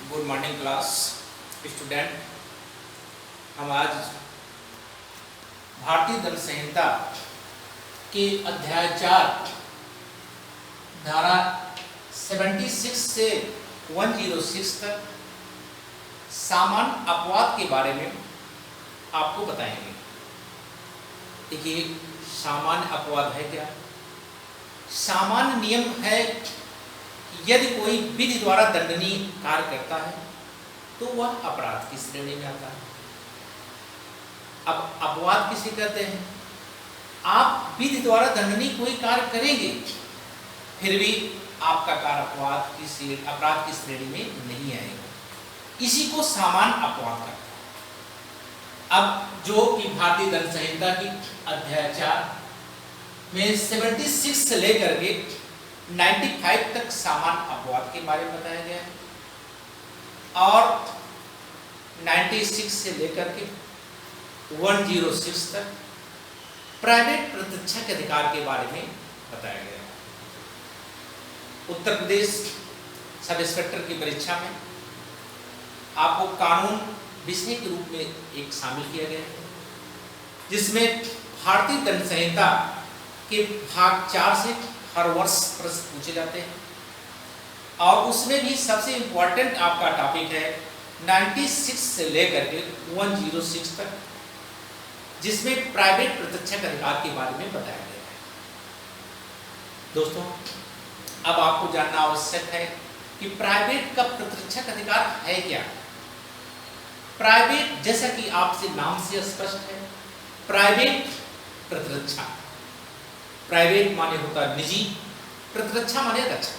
Good morning class student. हम आज भारतीय दंड संहिता के अध्याय 4 धारा 76 से 106 तक सामान्य अपवाद के बारे में आपको बताएंगे। देखिए, सामान्य अपवाद है क्या? सामान्य नियम है यदि कोई विधि द्वारा दंडनीय कार्य करता है तो वह अपराध की श्रेणी में आता है। अब अपवाद किसे कहते हैं? आप विधि द्वारा दंडनीय कोई कार्य करेंगे फिर भी आपका कार्य अपराध की श्रेणी में नहीं आएगा, इसी को सामान्य अपवाद कहते हैं। अब जो कि भारतीय दंड संहिता की अध्याय 4 में 76 से लेकर के 95 तक सामान्य अपवाद के बारे में बताया गया है और 96 से लेकर के 106 तक प्राइवेट प्रतिरक्षा के अधिकार के बारे में बताया गया है। उत्तर प्रदेश सब इंस्पेक्टर की परीक्षा में आपको कानून विषय के रूप में एक शामिल किया गया है, जिसमें भारतीय दंड संहिता के भाग 4 से हर वर्ष प्रश्न पूछे जाते हैं और उसमें भी सबसे इंपॉर्टेंट आपका टॉपिक है 96 से लेकर के 106 तक, जिसमें प्राइवेट प्रतिरक्षा के अधिकार के बारे में बताया गया है। दोस्तों, अब आपको जानना आवश्यक है कि प्राइवेट का प्रतिरक्षा का अधिकार है क्या। प्राइवेट, जैसा कि आपसे नाम से स्पष्ट है, प्राइवेट प्रतिरक्षा, प्राइवेट माने होता है निजी, प्रतिरक्षा माने रक्षक।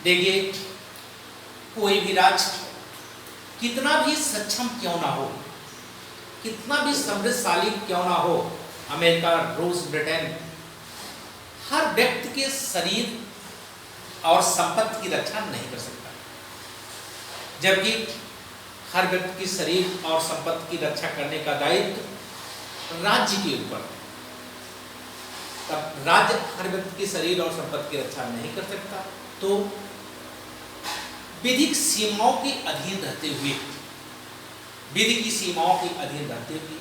देखिए, कोई भी राज्य कितना भी सक्षम क्यों ना हो, कितना भी समृद्धशाली क्यों ना हो, अमेरिका, रूस, ब्रिटेन, हर व्यक्ति के शरीर और संपत्ति की रक्षा नहीं कर सकता, जबकि हर व्यक्ति के शरीर और संपत्ति की रक्षा करने का दायित्व राज्य के ऊपर है। तब राज्य हर व्यक्ति के शरीर और संपत्ति की रक्षा नहीं कर सकता, तो विधिक सीमाओं के अधीन रहते हुए, विधि की सीमाओं के अधीन रहते हुए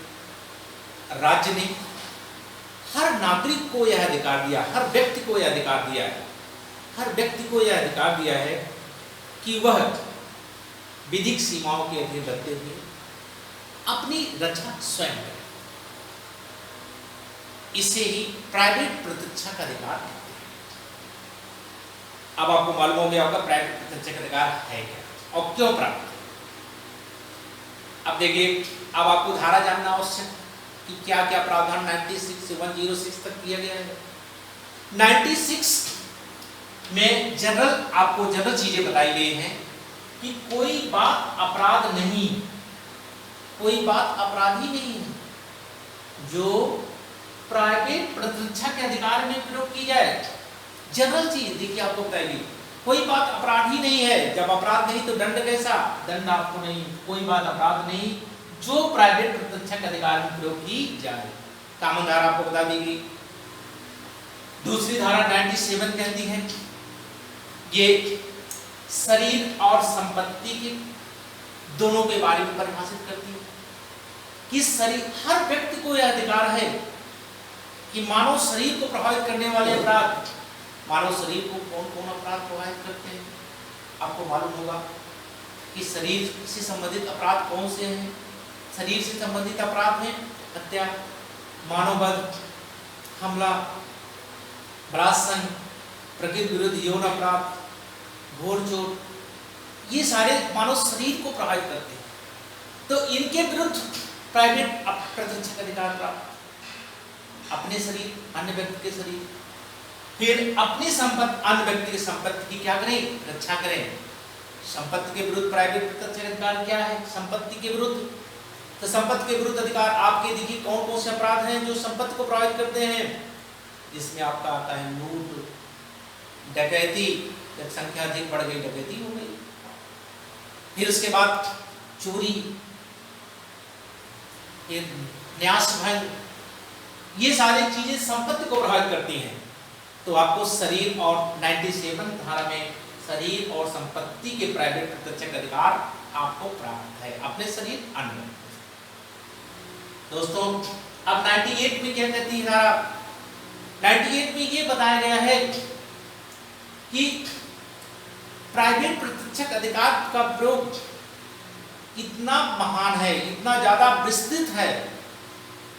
राज्य ने हर नागरिक को यह अधिकार दिया, हर व्यक्ति को यह अधिकार दिया है, हर व्यक्ति को यह अधिकार दिया है कि वह विधिक सीमाओं के अधीन रहते हुए अपनी रक्षा स्वयं करे। इसे ही प्राइवेट प्रतिरक्षा का अधिकार कहते हैं। अब आपको मालूम हो गया होगा प्राइवेट प्रतिरक्षा का अधिकार है क्या और क्यों प्राप्त है। अब देखिए, अब आपको धारा जानना आवश्यक है कि क्या क्या प्रावधान 96 से 106 तक किया गया है। 96 में आपको जनरल चीजें बताई गई हैं कि कोई बात अपराध नहीं, कोई बात अपराध ही नहीं है जो प्राइवेट प्रतिरक्षा के अधिकार में प्रयोग की जाए। जनरल चीज देखिए, आपको बताएगी कोई बात अपराध ही नहीं है। जब अपराध नहीं तो दंड कैसा? दंड आपको नहीं, कोई बात अपराध नहीं जो प्राइवेट प्रतिरक्षा के अधिकार में प्रयोग की जाए। कानून धारा आपको बता दी गई। दूसरी धारा 97 कहती है ये शरीर और संपत्ति के दोनों के बारे में परिभाषित करती है कि शरीर, हर व्यक्ति को यह अधिकार है कि मानव शरीर को प्रभावित करने वाले अपराध, मानव शरीर को कौन कौन अपराध प्रभावित करते हैं। आपको मालूम होगा कि शरीर से संबंधित अपराध कौन से हैं। शरीर से संबंधित अपराध में हत्या, मानववध, हमला, बलात्संग, प्रकृति विरुद्ध यौन अपराध, घोर चोट, ये सारे मानव शरीर को प्रभावित करते हैं। तो इनके विरुद्ध प्राइवेट प्रतिरक्षा का अधिकार प्राप्त। अपने शरीर, अन्य व्यक्ति के शरीर, फिर अपनी संपत्ति, अन्य व्यक्ति की संपत्ति की क्या करें? रक्षा करें। संपत्ति के विरुद्ध प्राइवेट प्रतिरक्षा का अधिकार क्या है? संपत्ति के विरुद्ध, तो संपत्ति के विरुद्ध अधिकार आपके देखिए कौन कौन से अपराध हैं जो संपत्ति को प्रभावित करते हैं। जिसमें आपका आता है लूट, डकैती, जब संख्या अधिक बढ़ गई डकैती हो गई, फिर उसके बाद चोरी, ये न्यासभंग, ये सारी चीजें संपत्ति को प्रभावित करती हैं। तो आपको शरीर और 97 धारा में शरीर और संपत्ति के प्राइवेट प्रत्यक्ष अधिकार आपको प्राप्त है, अपने शरीर अन्य। दोस्तों अब 98 में क्या कहती है धारा? 98 में ये बताया गया है कि प्राइवेट प्रत्यक्ष अधिकार का प्रयोग इतना महान है, इतना ज्यादा विस्तृत है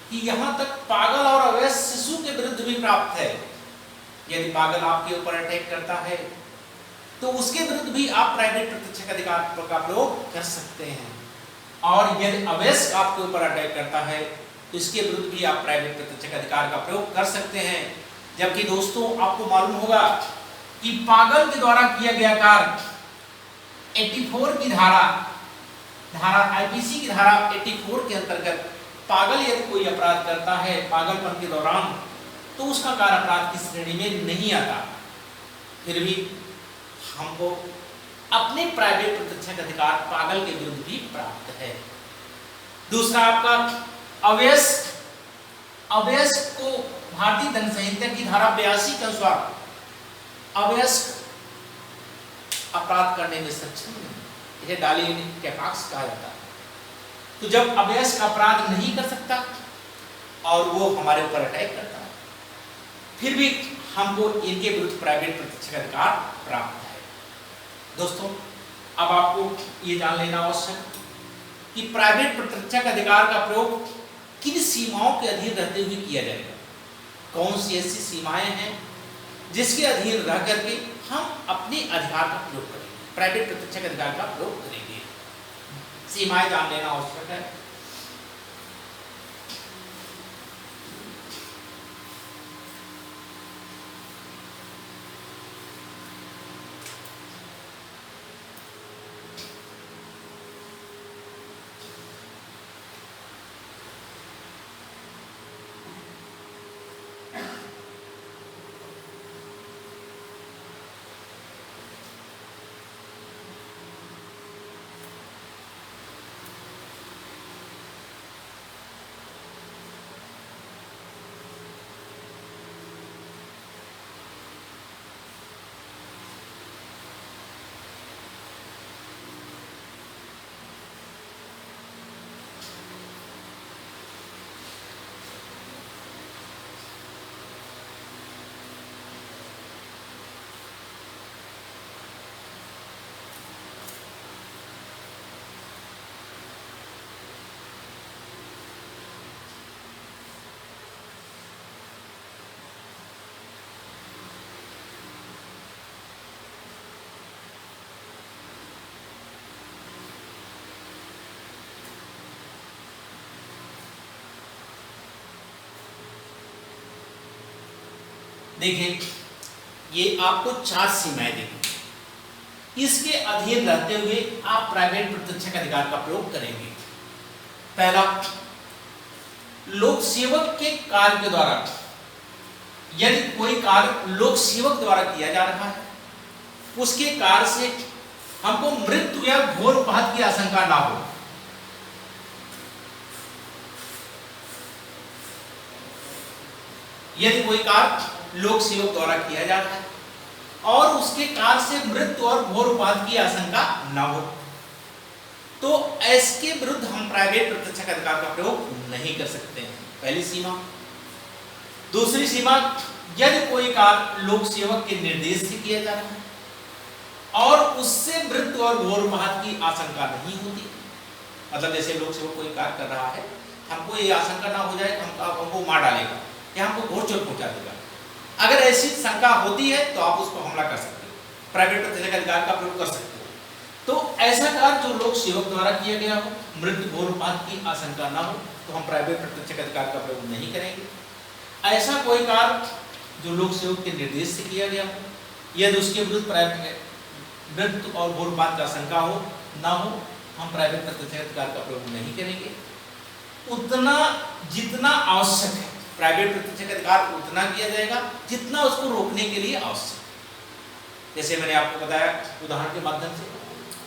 कि यहां तक पागल और अवैध शिशु के विरुद्ध भी प्राप्त है। यदि पागल आपके ऊपर अटैक करता है तो उसके विरुद्ध भी आप प्राइवेट प्रत्यक्ष अधिकार का प्रयोग कर सकते हैं, और यदि अवैध आपके ऊपर अटैक करता है तो इसके विरुद्ध भी आप प्राइवेट प्रत्यक्ष अधिकार का प्रयोग कर सकते हैं। जबकि दोस्तों आपको मालूम होगा कि पागल के द्वारा किया गया कार्य 84 की धारा आईपीसी की धारा 84 के अंतर्गत पागल यदि कोई अपराध करता है पागलपन के दौरान तो उसका कार्य अपराध की श्रेणी में नहीं आता। फिर भी हमको अपने प्राइवेट प्रत्यक्ष अधिकार पागल के विरुद्ध भी प्राप्त है। दूसरा आपका अवयस्क को भारतीय दंड संहिता की धारा 82 के अनुसार अवयस्क अपराध करने में सक्षम नहीं, इसे डाली कैपाक्स कहा जाता है। तो जब अवयस्क अपराध नहीं कर सकता और वो हमारे ऊपर अटैक करता है, फिर भी हमको इनके विरुद्ध प्राइवेट प्रत्यक्ष अधिकार प्राप्त है। दोस्तों अब आपको ये जान लेना आवश्यक कि प्राइवेट प्रत्यक्ष अधिकार का प्रयोग किन सीमाओं के अधीन रहते हुए किया जाएगा। कौन सी ऐसी सीमाएं हैं जिसके अधीन रह करके हम अपने अधिकार का प्रयोग करेंगे, प्राइवेट प्रत्यक्ष अधिकार का प्रयोग करेंगे। सीमाएं जान लेना आवश्यक है। देखिए ये आपको 4 सीमाएं देंगे, इसके अधीन रहते हुए आप प्राइवेट प्रत्यक्ष अधिकार का प्रयोग करेंगे। पहला, लोक सेवक के कार्य के द्वारा, यदि कोई कार्य लोक सेवक द्वारा किया जा रहा है उसके कार्य से हमको मृत्यु या घोर उपहत की आशंका ना हो। यदि कोई कार्य लोक सेवक द्वारा किया जा रहा है और उसके कार्य से मृत्यु और घोर उपहत की आशंका ना हो तो इसके विरुद्ध हम प्राइवेट प्रत्यक्ष अधिकार का प्रयोग नहीं कर सकते हैं, पहली सीमा। दूसरी सीमा, यदि कोई कार्य लोक सेवक के निर्देश से किया जा रहा है और उससे मृत्यु और घोर उपहत की आशंका नहीं होती, मतलब जैसे लोक सेवक कोई कार्य कर रहा है, हमको ये आशंका ना हो जाए कि हमको मार डालेगा या हमको घोर चोट पहुंचा देगा, अगर ऐसी शंका होती है तो आप उस पर हमला कर सकते हो, प्राइवेट प्रत्यक्ष अधिकार का प्रयोग कर सकते हो। तो ऐसा कार्य जो लोक सेवक द्वारा किया गया हो, मृत्यु घोर उपहत की आशंका ना हो तो हम प्राइवेट प्रत्यक्ष अधिकार का प्रयोग नहीं करेंगे। ऐसा कोई कार्य जो लोक सेवक के निर्देश से किया गया हो, यदि उसके विरुद्ध मृत्यु और घोर उपहत की आशंका हो ना हो, हम प्राइवेट प्रत्यक्ष अधिकार का प्रयोग नहीं करेंगे। उतना जितना आवश्यक है, प्राइवेट प्रत्यक्ष अधिकार उतना किया जाएगा जितना उसको रोकने के लिए आवश्यक। जैसे मैंने आपको बताया उदाहरण के माध्यम से,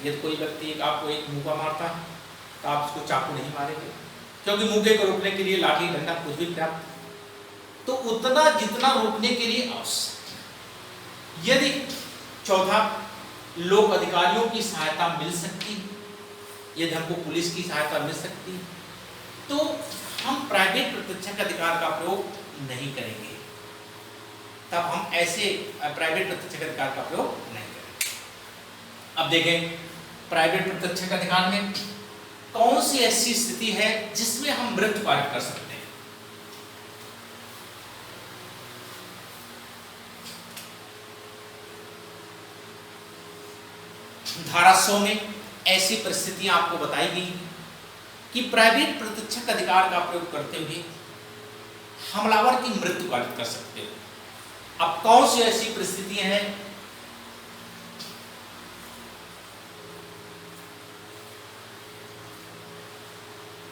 यदि कोई व्यक्ति आपको एक मुक्का मारता है तो आप उसको चाकू नहीं मारेंगे, क्योंकि मुक्के को रोकने के लिए लाठी डंडा कुछ भी पर्याप्त, तो उतना जितना रोकने के लिए आवश्यक। यदि चौथा, लोक अधिकारियों की सहायता मिल सकती है, यदि हमको पुलिस की सहायता मिल सकती है, तो हम प्राइवेट प्रत्यक्षक अधिकार का प्रयोग नहीं करेंगे। तब हम ऐसे प्राइवेट प्रत्यक्षक अधिकार का प्रयोग नहीं करेंगे। अब देखें प्राइवेट प्रत्यक्षक अधिकार में कौन सी ऐसी स्थिति है जिसमें हम मृत्यु पारित कर सकते हैं। धारा 100 में ऐसी परिस्थितियां आपको बताई गई कि प्राइवेट प्रत्यक्षक अधिकार का प्रयोग करते हुए हमलावर की मृत्यु पारित कर सकते हो। अब कौन सी ऐसी परिस्थितियां हैं?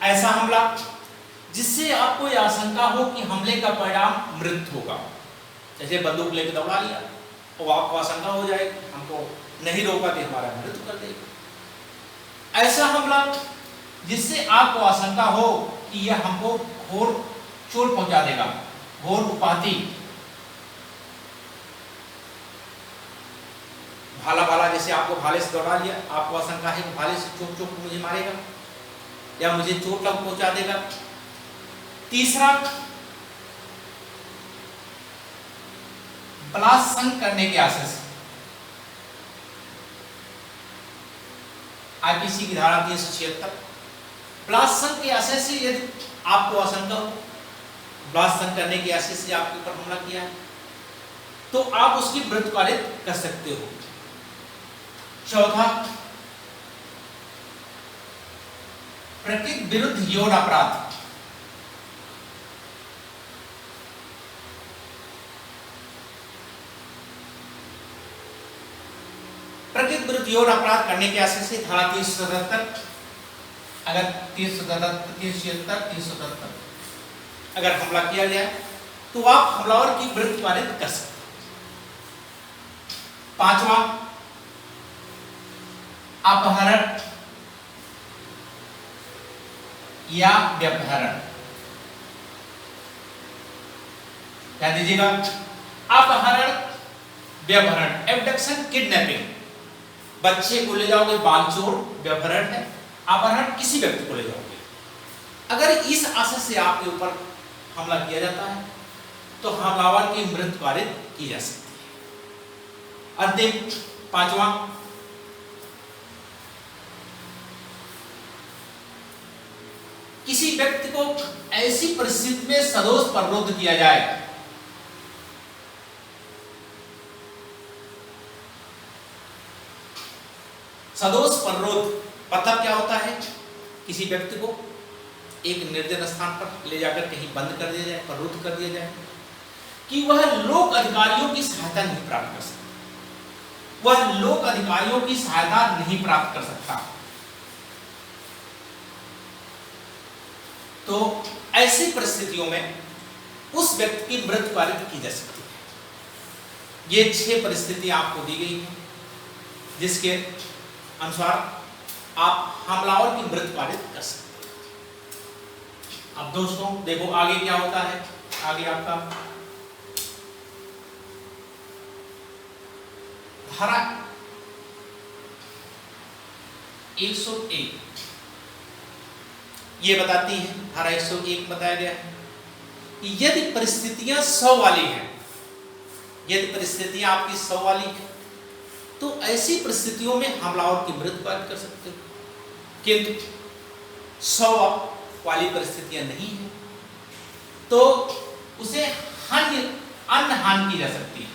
ऐसा हमला जिससे आपको यह आशंका हो कि हमले का परिणाम मृत्यु होगा, जैसे बंदूक लेकर दौड़ा लिया और आपको आशंका हो जाए हमको नहीं रोका तो हमारा मृत्यु कर देगा। ऐसा हमला जिससे आपको आशंका हो कि यह हमको घोर चोट पहुंचा देगा, घोर उपाधि, भाला भाला, जैसे आपको भाले से दौड़ा लिया, आपको आशंका है कि भाले से चोट चोट मुझे मारेगा या मुझे चोट लग पहुंचा देगा। तीसरा, बलात्संग करने के आशय से, आईपीसी की धारा 376, बलात्संग के आशय से यदि आपको आशंका हो, बलात्संग करने के आशय से आपके ऊपर हमला किया है, तो आप उसकी मृत्यु पारित कर सकते हो। चौथा, प्रकृति विरुद्ध यौन अपराध, प्रकृति विरुद्ध यौन अपराध करने के आशय से धारा 377, अगर 377 अगर हमला किया गया तो आप हमलावर की मृत्यु पारित कर सकते हैं। पांचवा, अपहरण या व्यभिचारण, ध्यान दीजिएगा, अपहरण, व्यभिचारण, एब्डक्शन, किडनैपिंग, बच्चे को ले जाओगे बालचोर व्यभिचारण है, अपहरण किसी व्यक्ति को ले जाओगे। अगर इस आशय से आपके ऊपर हमला किया जाता है तो हमलावर की मृत्यु पारित की जा सकती है। अंतिम पांचवा, किसी व्यक्ति को ऐसी परिस्थिति में सदोष प्रवृत्त किया जाए सदोष प्रवृत्त मतलब क्या होता है? किसी व्यक्ति को एक निर्जन स्थान पर ले जाकर कहीं बंद कर दिया जाए, प्रवृत्त कर दिया जाए कि वह लोक अधिकारियों की सहायता नहीं प्राप्त कर सकता, वह लोक अधिकारियों की सहायता नहीं प्राप्त कर सकता। तो ऐसी परिस्थितियों में उस व्यक्ति की मृत्यु पारित की जा सकती है। ये 6 परिस्थितियां आपको दी गई हैं जिसके अनुसार आप हमलावर की मृत्यु पारित कर सकते हैं। अब दोस्तों देखो आगे क्या होता है। आगे आपका धारा 101 ये बताती है, धारा 101 बताया गया है कि यदि परिस्थितियां 100 वाली हैं, यदि परिस्थितियां आपकी 100 वाली हैं तो ऐसी परिस्थितियों में हमलावर की मृत्यु पारित कर सकते हो, किंतु 100 वाली परिस्थितियां नहीं है तो उसे अन्य हानि की जा सकती है,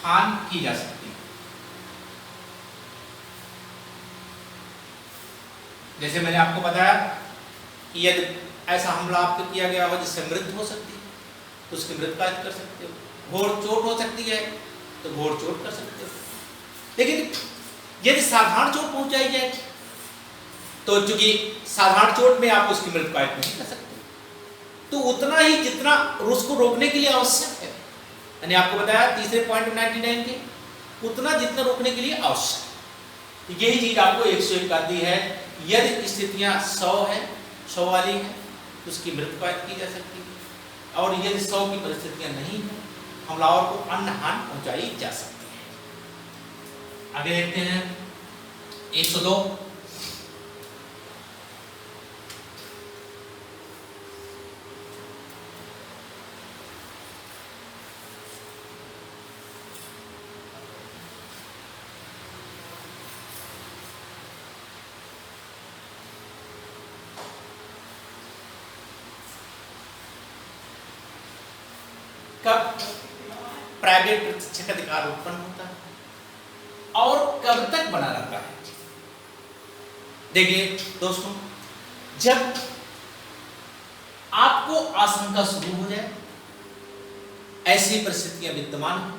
हानि की जा सकती है। जैसे मैंने आपको बताया कि यदि ऐसा हमला आपको किया गया हो जिससे मृत्यु हो सकती है तो उसकी मृत्यु पारित कर सकते हो, घोर चोट हो सकती है तो घोर चोट कर सकते हो। लेकिन यदि साधारण चोट पहुंचाई जाए तो चूंकि साधारण चोट में आप उसकी मृत्यु पारित नहीं कर सकते, तो उतना ही जितना उसको रोकने के लिए आवश्यक है, मैंने आपको बताया तीसरे पॉइंट 99 के, उतना जितना रोकने के लिए आवश्यक है। यही चीज आपको 101 कर दी है। यदि स्थितियां 100 है, 100 वाली है तो उसकी मृत्यु पारित की जा सकती है, और यदि 100 की परिस्थितियां नहीं है, हमलावर को अन्य हानि पहुंचाई जा सकती है। आगे देखते हैं 102। कब प्राइवेट प्रत्यक्ष अधिकार उत्पन्न होता है और कब तक बना रहता है? देखिए दोस्तों, जब आपको आशंका शुरू हो जाए, ऐसी परिस्थितियां विद्यमान हो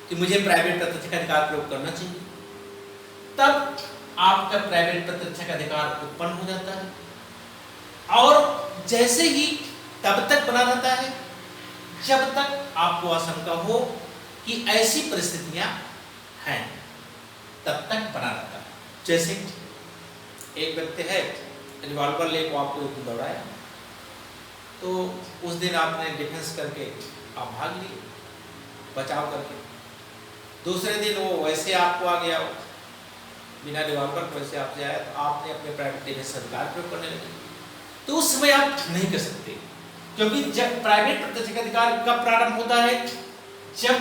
कि मुझे प्राइवेट प्रत्यक्ष अधिकार प्रयोग करना चाहिए, तब आपका प्राइवेट प्रत्यक्ष अधिकार उत्पन्न हो जाता है और जैसे ही तब तक बना रहता है जब तक आपको आशंका हो कि ऐसी परिस्थितियां हैं, तब तक बना रहता है। जैसे एक व्यक्ति है, रिवॉल्वर लेकर आपको दौड़ाया, तो उस दिन आपने डिफेंस करके आप भाग लिए, बचाव करके। दूसरे दिन वो वैसे आपको आ गया, बिना रिवॉल्वर को वैसे आपसे आया, तो आपने अपने प्राइवेट डिफेंस अधिकार प्रयोग करने लगे। तो उस समय आप नहीं कर सकते, क्योंकि जब प्राइवेट प्रत्यक्ष अधिकार कब प्रारंभ होता है? जब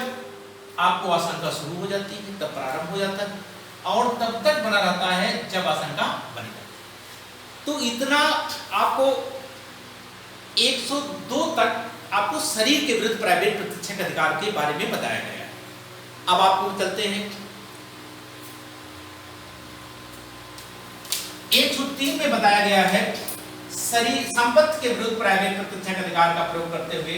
आपको आशंका शुरू हो जाती है तब प्रारंभ हो जाता है और तब तक बना रहता है जब आशंका बनी रहती है। तो इतना आपको 102 तक आपको शरीर के विरुद्ध प्राइवेट प्रत्यक्ष अधिकार के बारे में बताया गया है। अब आपको चलते हैं 103 में बताया गया है शरीर संपत्ति के विरुद्ध प्राइवेट प्रत्यक्ष अधिकार का प्रयोग करते हुए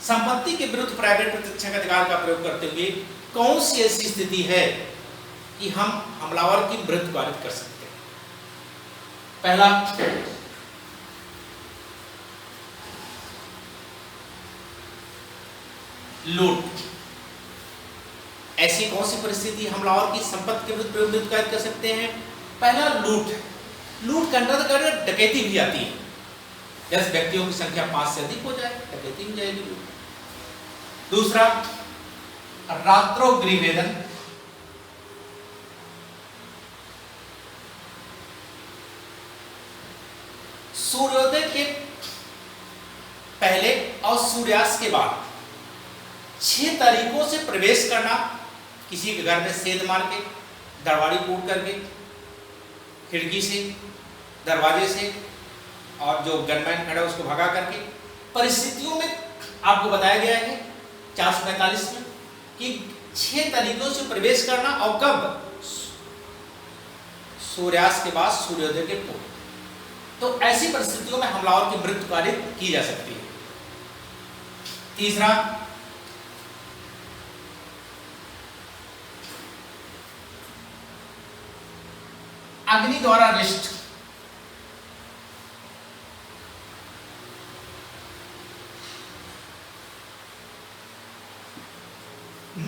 संपत्ति के विरुद्ध प्राइवेट प्रत्यक्ष अधिकार का प्रयोग करते हुए कौन सी ऐसी स्थिति है कि हम हमलावर की मृत्यु पारित कर सकते हैं? पहला, लूट। ऐसी कौन सी परिस्थिति हमलावर की संपत्ति के विरुद्ध प्रयोग कर सकते हैं? पहला लूट। लूट के अंतर्गत डकैती भी आती है। जैसे व्यक्तियों की संख्या 5 से अधिक हो जाए, डकैती हो जाएगी। दूसरा, रात्रों गृहभेदन। सूर्योदय के पहले और सूर्यास्त के बाद 6 तरीकों से प्रवेश करना, किसी के घर में सेंध मार के, दरवारी कूट करके, खिड़की से, दरवाजे से, और जो गनमैन खड़ा है उसको भगा करके। परिस्थितियों में आपको बताया गया है 445 में कि 6 तरीकों से प्रवेश करना, और कब? सूर्यास्त के बाद, सूर्योदय के पूर्व। तो ऐसी परिस्थितियों में हमलावर की मृत्यु पारित की जा सकती है। तीसरा, अग्नि द्वारा अरिष्ट।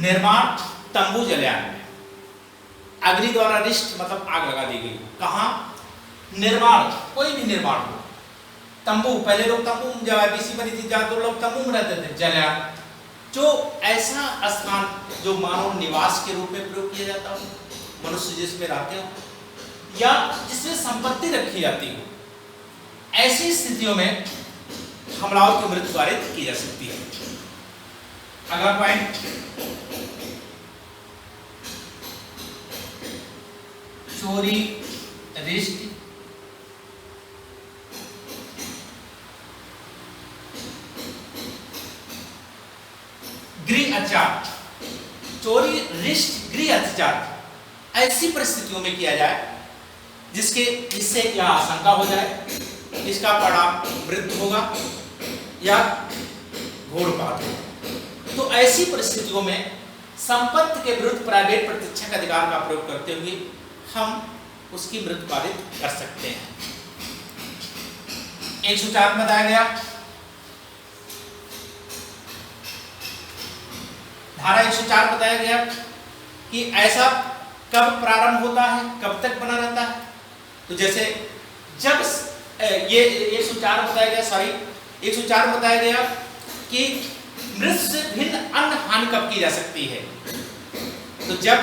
निर्माण तंबू जलाने में अग्नि द्वारा अरिष्ट मतलब आग लगा दी गई। कहां? निर्माण, कोई भी निर्माण हो। तंबू, पहले लोग तंबू में जब बीसी बनी थी तो लोग तंबू में रहते थे, जलाया। जो ऐसा स्थान जो मानव निवास के रूप में प्रयोग किया जाता हो, मनुष्य जिसमें रहते हो या जिसमें संपत्ति रखी जाती हो, ऐसी स्थितियों में हमलावर की मृत्यु पारित की जा सकती है। अगला पॉइंट, चोरी, रिश्त, गृह अत्याचार। चोरी, रिश्त, गृह अत्याचार ऐसी परिस्थितियों में किया जाए जिससे यह आशंका हो जाए इसका परिणाम मृत्यु होगा या घोरपात होगा। तो ऐसी परिस्थितियों में संपत्ति के विरुद्ध प्राइवेट प्रत्यक्ष अधिकार का प्रयोग करते हुए हम उसकी मृत्यु पारित कर सकते हैं। 104 में बताया गया, धारा 104 बताया गया कि ऐसा कब प्रारंभ होता है, कब तक बना रहता है। तो जैसे जब ये 104 बताया गया, सॉरी 104 बताया गया कि मृत से भिन्न अन्य हानि कब की जा सकती है। तो जब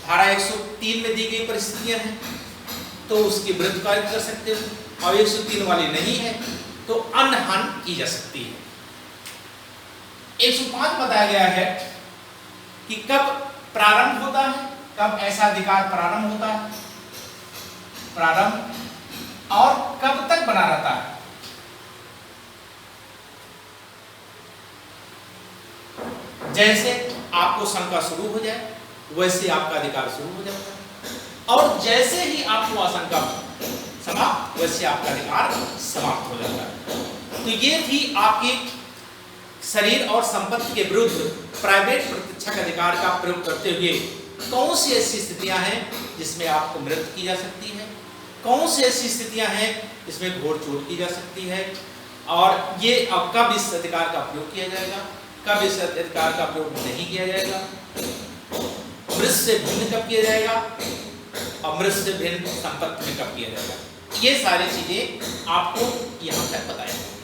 धारा 103 में दी गई परिस्थितियां हैं तो उसकी विरुद्ध कार्य कर सकते हो, और 103 वाली नहीं है तो अन्य हानि की जा सकती है। 105 बताया गया है कि कब प्रारंभ होता है, कब ऐसा अधिकार प्रारंभ होता है, प्रारंभ, और कब तक बना रहता है। जैसे आपको शंका शुरू हो जाए वैसे आपका अधिकार शुरू हो जाता है, और जैसे ही आपको आशंका समाप्त वैसे आपका अधिकार समाप्त हो जाता है। तो ये थी आपके शरीर और संपत्ति के विरुद्ध प्राइवेट प्रत्यक्षक अधिकार का प्रयोग करते हुए कौन सी ऐसी स्थितियां हैं जिसमें आपको मृत्यु की जा सकती है, कौन सी ऐसी स्थितियां हैं जिसमें घोर चोट की जा सकती है, और ये अब कब इस अधिकार का प्रयोग किया जाएगा, कब इस अधिकार का प्रयोग नहीं किया जाएगा, मृत से भिन्न कब किया जाएगा, और मृत से भिन्न संपत्ति में कब किया जाएगा। ये सारी चीजें आपको यहाँ तक बताएंगे।